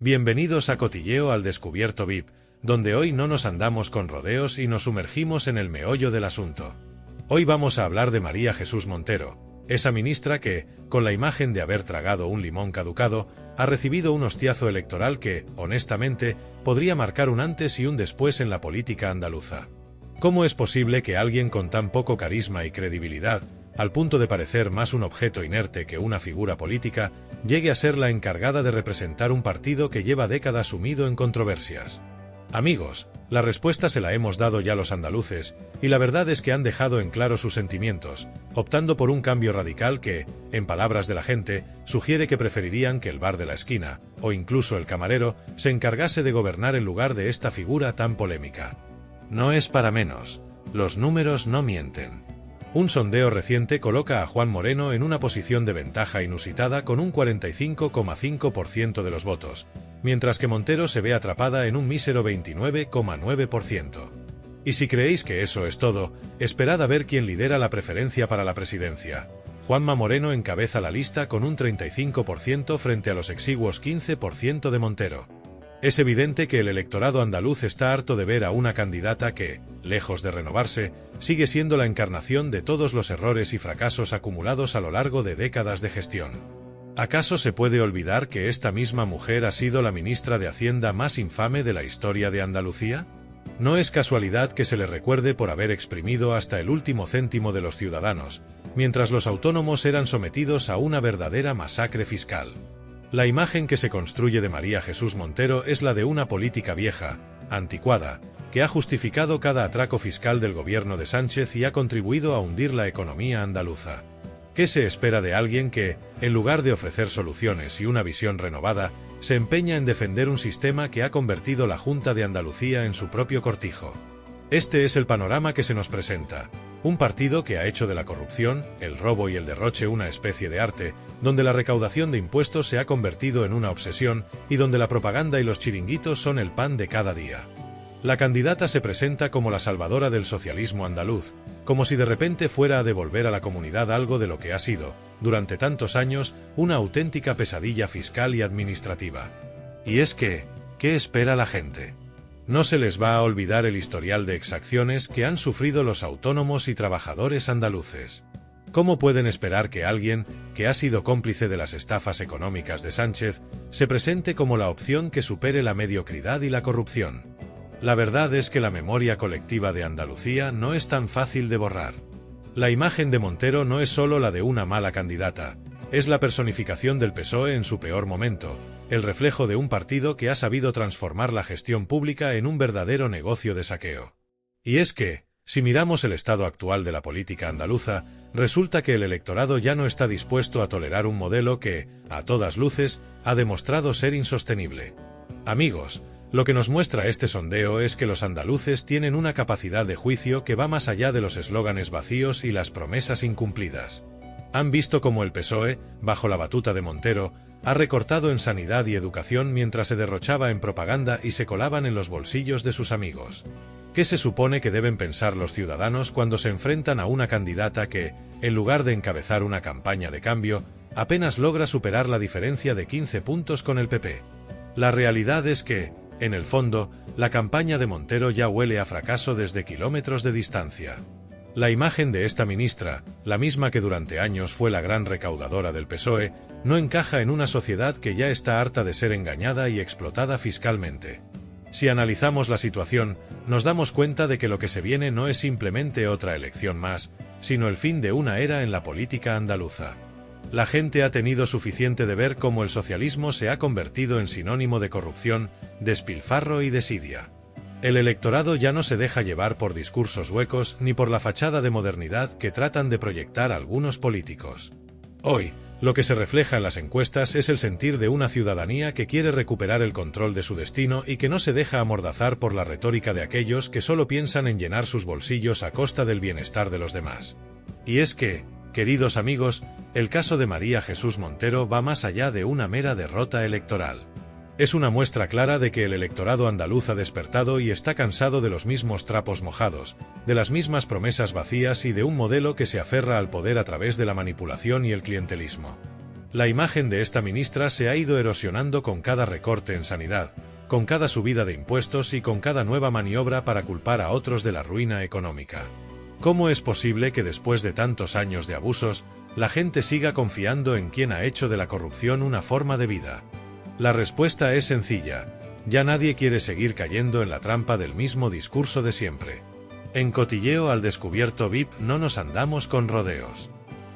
Bienvenidos a Cotilleo al Descubierto VIP, donde hoy no nos andamos con rodeos y nos sumergimos en el meollo del asunto. Hoy vamos a hablar de María Jesús Montero, esa ministra que, con la imagen de haber tragado un limón caducado, ha recibido un hostiazo electoral que, honestamente, podría marcar un antes y un después en la política andaluza. ¿Cómo es posible que alguien con tan poco carisma y credibilidad, al punto de parecer más un objeto inerte que una figura política, llegue a ser la encargada de representar un partido que lleva décadas sumido en controversias? Amigos, la respuesta se la hemos dado ya los andaluces, y la verdad es que han dejado en claro sus sentimientos, optando por un cambio radical que, en palabras de la gente, sugiere que preferirían que el bar de la esquina, o incluso el camarero, se encargase de gobernar en lugar de esta figura tan polémica. No es para menos, los números no mienten. Un sondeo reciente coloca a Juan Moreno en una posición de ventaja inusitada con un 45,5% de los votos, mientras que Montero se ve atrapada en un mísero 29,9%. Y si creéis que eso es todo, esperad a ver quién lidera la preferencia para la presidencia. Juanma Moreno encabeza la lista con un 35% frente a los exiguos 15% de Montero. Es evidente que el electorado andaluz está harto de ver a una candidata que, lejos de renovarse, sigue siendo la encarnación de todos los errores y fracasos acumulados a lo largo de décadas de gestión. ¿Acaso se puede olvidar que esta misma mujer ha sido la ministra de Hacienda más infame de la historia de Andalucía? No es casualidad que se le recuerde por haber exprimido hasta el último céntimo de los ciudadanos, mientras los autónomos eran sometidos a una verdadera masacre fiscal. La imagen que se construye de María Jesús Montero es la de una política vieja, anticuada, que ha justificado cada atraco fiscal del gobierno de Sánchez y ha contribuido a hundir la economía andaluza. ¿Qué se espera de alguien que, en lugar de ofrecer soluciones y una visión renovada, se empeña en defender un sistema que ha convertido la Junta de Andalucía en su propio cortijo? Este es el panorama que se nos presenta. Un partido que ha hecho de la corrupción, el robo y el derroche una especie de arte, donde la recaudación de impuestos se ha convertido en una obsesión y donde la propaganda y los chiringuitos son el pan de cada día. La candidata se presenta como la salvadora del socialismo andaluz, como si de repente fuera a devolver a la comunidad algo de lo que ha sido, durante tantos años, una auténtica pesadilla fiscal y administrativa. Y es que, ¿qué espera la gente? No se les va a olvidar el historial de exacciones que han sufrido los autónomos y trabajadores andaluces. ¿Cómo pueden esperar que alguien, que ha sido cómplice de las estafas económicas de Sánchez, se presente como la opción que supere la mediocridad y la corrupción? La verdad es que la memoria colectiva de Andalucía no es tan fácil de borrar. La imagen de Montero no es solo la de una mala candidata, es la personificación del PSOE en su peor momento, el reflejo de un partido que ha sabido transformar la gestión pública en un verdadero negocio de saqueo. Y es que, si miramos el estado actual de la política andaluza, resulta que el electorado ya no está dispuesto a tolerar un modelo que, a todas luces, ha demostrado ser insostenible. Amigos, lo que nos muestra este sondeo es que los andaluces tienen una capacidad de juicio que va más allá de los eslóganes vacíos y las promesas incumplidas. Han visto cómo el PSOE, bajo la batuta de Montero, ha recortado en sanidad y educación mientras se derrochaba en propaganda y se colaban en los bolsillos de sus amigos. ¿Qué se supone que deben pensar los ciudadanos cuando se enfrentan a una candidata que, en lugar de encabezar una campaña de cambio, apenas logra superar la diferencia de 15 puntos con el PP? La realidad es que, en el fondo, la campaña de Montero ya huele a fracaso desde kilómetros de distancia. La imagen de esta ministra, la misma que durante años fue la gran recaudadora del PSOE, no encaja en una sociedad que ya está harta de ser engañada y explotada fiscalmente. Si analizamos la situación, nos damos cuenta de que lo que se viene no es simplemente otra elección más, sino el fin de una era en la política andaluza. La gente ha tenido suficiente de ver cómo el socialismo se ha convertido en sinónimo de corrupción, despilfarro y desidia. El electorado ya no se deja llevar por discursos huecos ni por la fachada de modernidad que tratan de proyectar algunos políticos. Hoy, lo que se refleja en las encuestas es el sentir de una ciudadanía que quiere recuperar el control de su destino y que no se deja amordazar por la retórica de aquellos que solo piensan en llenar sus bolsillos a costa del bienestar de los demás. Y es que, queridos amigos, el caso de María Jesús Montero va más allá de una mera derrota electoral. Es una muestra clara de que el electorado andaluz ha despertado y está cansado de los mismos trapos mojados, de las mismas promesas vacías y de un modelo que se aferra al poder a través de la manipulación y el clientelismo. La imagen de esta ministra se ha ido erosionando con cada recorte en sanidad, con cada subida de impuestos y con cada nueva maniobra para culpar a otros de la ruina económica. ¿Cómo es posible que después de tantos años de abusos, la gente siga confiando en quien ha hecho de la corrupción una forma de vida? La respuesta es sencilla: ya nadie quiere seguir cayendo en la trampa del mismo discurso de siempre. En Cotilleo al Descubierto VIP no nos andamos con rodeos.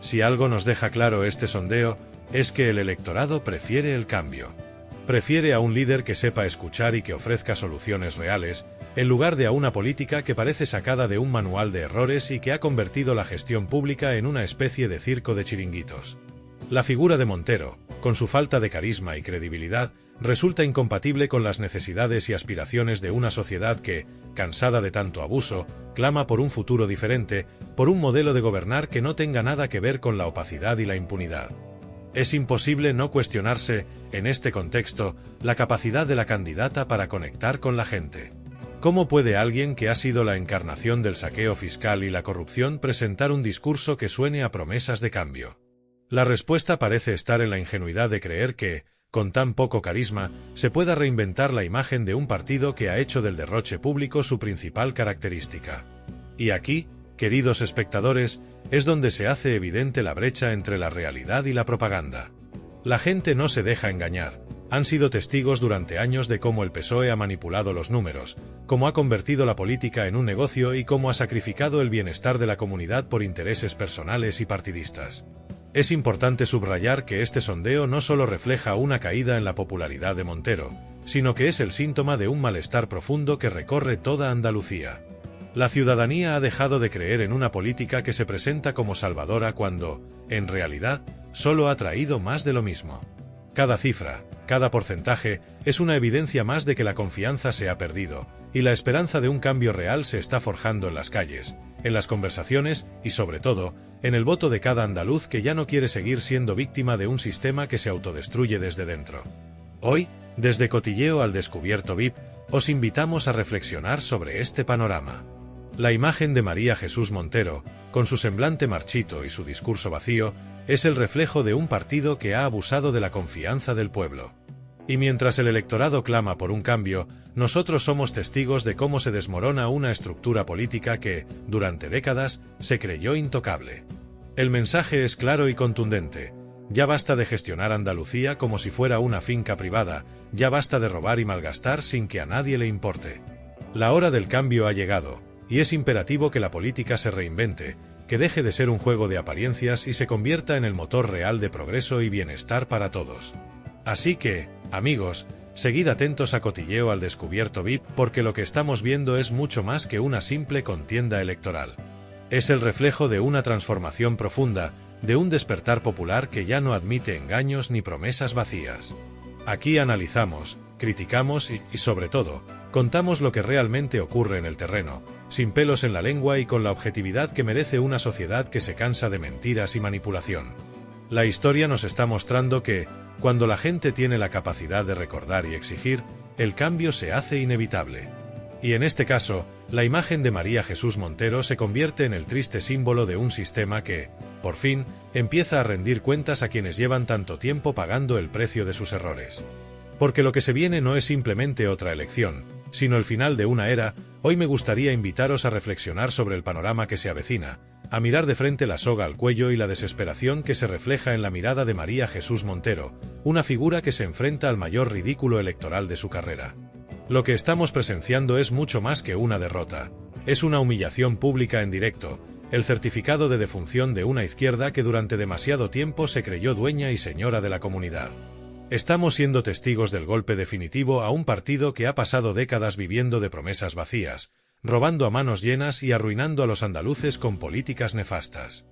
Si algo nos deja claro este sondeo, es que el electorado prefiere el cambio. Prefiere a un líder que sepa escuchar y que ofrezca soluciones reales, en lugar de a una política que parece sacada de un manual de errores y que ha convertido la gestión pública en una especie de circo de chiringuitos. La figura de Montero, con su falta de carisma y credibilidad, resulta incompatible con las necesidades y aspiraciones de una sociedad que, cansada de tanto abuso, clama por un futuro diferente, por un modelo de gobernar que no tenga nada que ver con la opacidad y la impunidad. Es imposible no cuestionarse, en este contexto, la capacidad de la candidata para conectar con la gente. ¿Cómo puede alguien que ha sido la encarnación del saqueo fiscal y la corrupción presentar un discurso que suene a promesas de cambio? La respuesta parece estar en la ingenuidad de creer que, con tan poco carisma, se pueda reinventar la imagen de un partido que ha hecho del derroche público su principal característica. Y aquí, queridos espectadores, es donde se hace evidente la brecha entre la realidad y la propaganda. La gente no se deja engañar. Han sido testigos durante años de cómo el PSOE ha manipulado los números, cómo ha convertido la política en un negocio y cómo ha sacrificado el bienestar de la comunidad por intereses personales y partidistas. Es importante subrayar que este sondeo no solo refleja una caída en la popularidad de Montero, sino que es el síntoma de un malestar profundo que recorre toda Andalucía. La ciudadanía ha dejado de creer en una política que se presenta como salvadora cuando, en realidad, solo ha traído más de lo mismo. Cada cifra, cada porcentaje, es una evidencia más de que la confianza se ha perdido, y la esperanza de un cambio real se está forjando en las calles, en las conversaciones y, sobre todo, en el voto de cada andaluz que ya no quiere seguir siendo víctima de un sistema que se autodestruye desde dentro. Hoy, desde Cotilleo al Descubierto VIP, os invitamos a reflexionar sobre este panorama. La imagen de María Jesús Montero, con su semblante marchito y su discurso vacío, es el reflejo de un partido que ha abusado de la confianza del pueblo. Y mientras el electorado clama por un cambio, nosotros somos testigos de cómo se desmorona una estructura política que, durante décadas, se creyó intocable. El mensaje es claro y contundente: ya basta de gestionar Andalucía como si fuera una finca privada, ya basta de robar y malgastar sin que a nadie le importe. La hora del cambio ha llegado, y es imperativo que la política se reinvente, que deje de ser un juego de apariencias y se convierta en el motor real de progreso y bienestar para todos. Así que, amigos, seguid atentos a Cotilleo al Descubierto VIP porque lo que estamos viendo es mucho más que una simple contienda electoral. Es el reflejo de una transformación profunda, de un despertar popular que ya no admite engaños ni promesas vacías. Aquí analizamos, criticamos y sobre todo, contamos lo que realmente ocurre en el terreno, sin pelos en la lengua y con la objetividad que merece una sociedad que se cansa de mentiras y manipulación. La historia nos está mostrando que, cuando la gente tiene la capacidad de recordar y exigir, el cambio se hace inevitable. Y en este caso, la imagen de María Jesús Montero se convierte en el triste símbolo de un sistema que, por fin, empieza a rendir cuentas a quienes llevan tanto tiempo pagando el precio de sus errores. Porque lo que se viene no es simplemente otra elección, sino el final de una era. Hoy me gustaría invitaros a reflexionar sobre el panorama que se avecina, a mirar de frente la soga al cuello y la desesperación que se refleja en la mirada de María Jesús Montero, una figura que se enfrenta al mayor ridículo electoral de su carrera. Lo que estamos presenciando es mucho más que una derrota, es una humillación pública en directo, el certificado de defunción de una izquierda que durante demasiado tiempo se creyó dueña y señora de la comunidad. Estamos siendo testigos del golpe definitivo a un partido que ha pasado décadas viviendo de promesas vacías, robando a manos llenas y arruinando a los andaluces con políticas nefastas.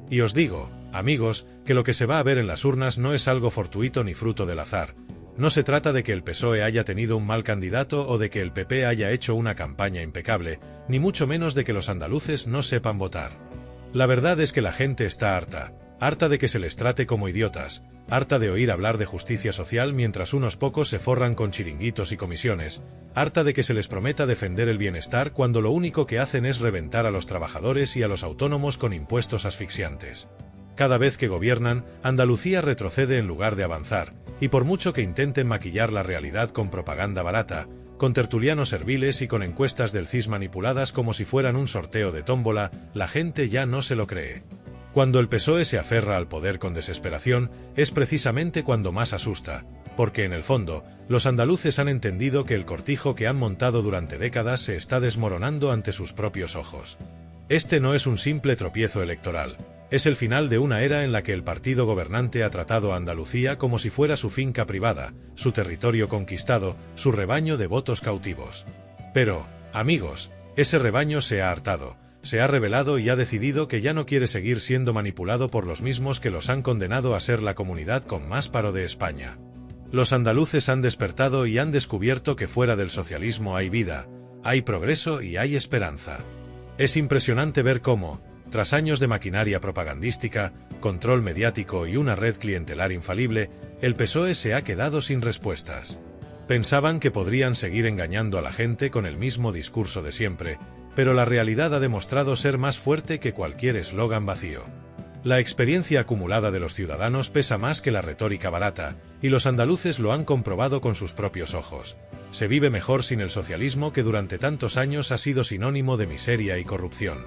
Y os digo, amigos, que lo que se va a ver en las urnas no es algo fortuito ni fruto del azar. No se trata de que el PSOE haya tenido un mal candidato o de que el PP haya hecho una campaña impecable, ni mucho menos de que los andaluces no sepan votar. La verdad es que la gente está harta de que se les trate como idiotas, harta de oír hablar de justicia social mientras unos pocos se forran con chiringuitos y comisiones, harta de que se les prometa defender el bienestar cuando lo único que hacen es reventar a los trabajadores y a los autónomos con impuestos asfixiantes. Cada vez que gobiernan, Andalucía retrocede en lugar de avanzar, y por mucho que intenten maquillar la realidad con propaganda barata, con tertulianos serviles y con encuestas del CIS manipuladas como si fueran un sorteo de tómbola, la gente ya no se lo cree. Cuando el PSOE se aferra al poder con desesperación, es precisamente cuando más asusta, porque en el fondo, los andaluces han entendido que el cortijo que han montado durante décadas se está desmoronando ante sus propios ojos. Este no es un simple tropiezo electoral, es el final de una era en la que el partido gobernante ha tratado a Andalucía como si fuera su finca privada, su territorio conquistado, su rebaño de votos cautivos. Pero, amigos, ese rebaño se ha hartado, se ha rebelado y ha decidido que ya no quiere seguir siendo manipulado por los mismos que los han condenado a ser la comunidad con más paro de España. Los andaluces han despertado y han descubierto que fuera del socialismo hay vida, hay progreso y hay esperanza. Es impresionante ver cómo, tras años de maquinaria propagandística, control mediático y una red clientelar infalible, el PSOE se ha quedado sin respuestas. Pensaban que podrían seguir engañando a la gente con el mismo discurso de siempre, pero la realidad ha demostrado ser más fuerte que cualquier eslogan vacío. La experiencia acumulada de los ciudadanos pesa más que la retórica barata, y los andaluces lo han comprobado con sus propios ojos. Se vive mejor sin el socialismo que durante tantos años ha sido sinónimo de miseria y corrupción.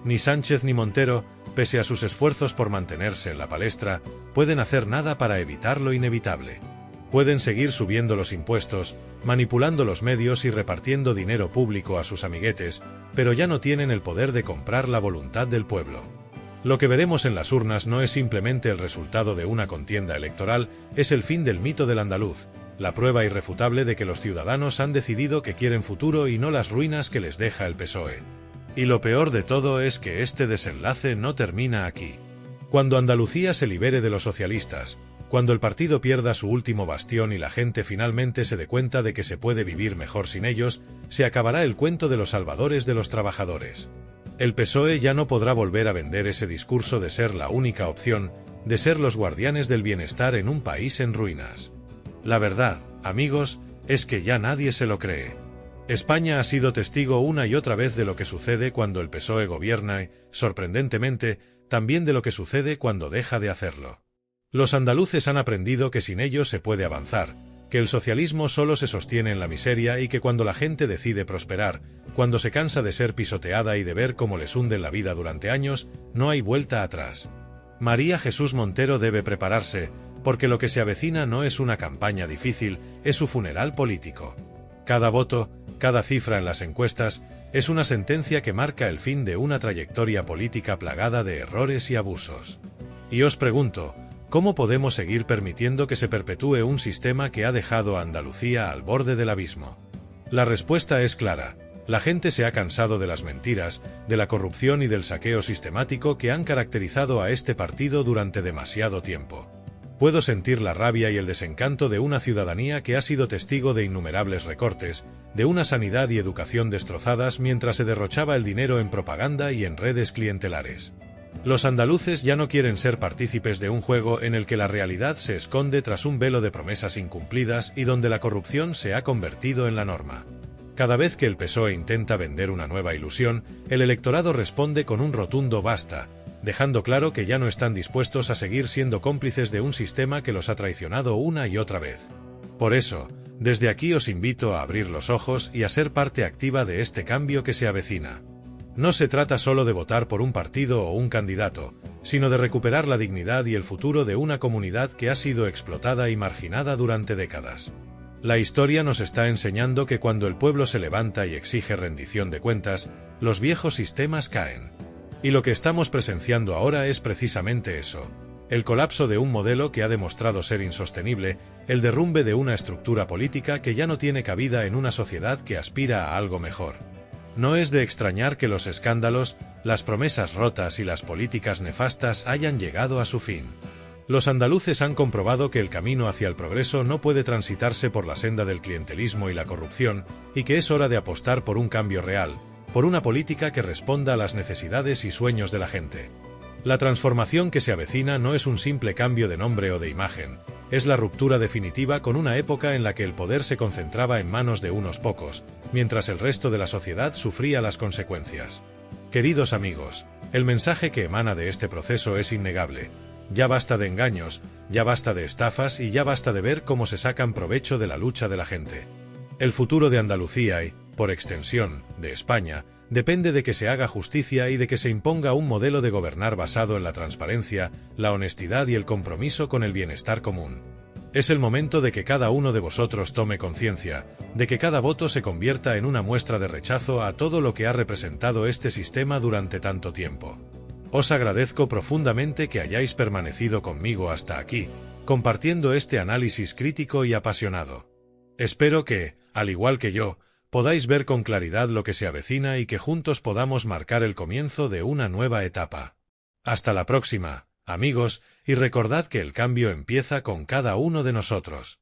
Ni Sánchez ni Montero, pese a sus esfuerzos por mantenerse en la palestra, pueden hacer nada para evitar lo inevitable. Pueden seguir subiendo los impuestos, manipulando los medios y repartiendo dinero público a sus amiguetes, pero ya no tienen el poder de comprar la voluntad del pueblo. Lo que veremos en las urnas no es simplemente el resultado de una contienda electoral, es el fin del mito del andaluz, la prueba irrefutable de que los ciudadanos han decidido que quieren futuro y no las ruinas que les deja el PSOE. Y lo peor de todo es que este desenlace no termina aquí. Cuando Andalucía se libere de los socialistas, cuando el partido pierda su último bastión y la gente finalmente se dé cuenta de que se puede vivir mejor sin ellos, se acabará el cuento de los salvadores de los trabajadores. El PSOE ya no podrá volver a vender ese discurso de ser la única opción, de ser los guardianes del bienestar en un país en ruinas. La verdad, amigos, es que ya nadie se lo cree. España ha sido testigo una y otra vez de lo que sucede cuando el PSOE gobierna y, sorprendentemente, también de lo que sucede cuando deja de hacerlo. Los andaluces han aprendido que sin ellos se puede avanzar, que el socialismo solo se sostiene en la miseria y que cuando la gente decide prosperar, cuando se cansa de ser pisoteada y de ver cómo les hunden la vida durante años, no hay vuelta atrás. María Jesús Montero debe prepararse, porque lo que se avecina no es una campaña difícil, es su funeral político. Cada voto, cada cifra en las encuestas, es una sentencia que marca el fin de una trayectoria política plagada de errores y abusos. Y os pregunto, ¿cómo podemos seguir permitiendo que se perpetúe un sistema que ha dejado a Andalucía al borde del abismo? La respuesta es clara. La gente se ha cansado de las mentiras, de la corrupción y del saqueo sistemático que han caracterizado a este partido durante demasiado tiempo. Puedo sentir la rabia y el desencanto de una ciudadanía que ha sido testigo de innumerables recortes, de una sanidad y educación destrozadas mientras se derrochaba el dinero en propaganda y en redes clientelares. Los andaluces ya no quieren ser partícipes de un juego en el que la realidad se esconde tras un velo de promesas incumplidas y donde la corrupción se ha convertido en la norma. Cada vez que el PSOE intenta vender una nueva ilusión, el electorado responde con un rotundo basta, dejando claro que ya no están dispuestos a seguir siendo cómplices de un sistema que los ha traicionado una y otra vez. Por eso, desde aquí os invito a abrir los ojos y a ser parte activa de este cambio que se avecina. No se trata solo de votar por un partido o un candidato, sino de recuperar la dignidad y el futuro de una comunidad que ha sido explotada y marginada durante décadas. La historia nos está enseñando que cuando el pueblo se levanta y exige rendición de cuentas, los viejos sistemas caen. Y lo que estamos presenciando ahora es precisamente eso. El colapso de un modelo que ha demostrado ser insostenible, el derrumbe de una estructura política que ya no tiene cabida en una sociedad que aspira a algo mejor. No es de extrañar que los escándalos, las promesas rotas y las políticas nefastas hayan llegado a su fin. Los andaluces han comprobado que el camino hacia el progreso no puede transitarse por la senda del clientelismo y la corrupción, y que es hora de apostar por un cambio real, por una política que responda a las necesidades y sueños de la gente. La transformación que se avecina no es un simple cambio de nombre o de imagen, es la ruptura definitiva con una época en la que el poder se concentraba en manos de unos pocos, mientras el resto de la sociedad sufría las consecuencias. Queridos amigos, el mensaje que emana de este proceso es innegable. Ya basta de engaños, ya basta de estafas y ya basta de ver cómo se sacan provecho de la lucha de la gente. El futuro de Andalucía y, por extensión, de España, depende de que se haga justicia y de que se imponga un modelo de gobernar basado en la transparencia, la honestidad y el compromiso con el bienestar común. Es el momento de que cada uno de vosotros tome conciencia, de que cada voto se convierta en una muestra de rechazo a todo lo que ha representado este sistema durante tanto tiempo. Os agradezco profundamente que hayáis permanecido conmigo hasta aquí, compartiendo este análisis crítico y apasionado. Espero que, al igual que yo, podáis ver con claridad lo que se avecina y que juntos podamos marcar el comienzo de una nueva etapa. Hasta la próxima, amigos, y recordad que el cambio empieza con cada uno de nosotros.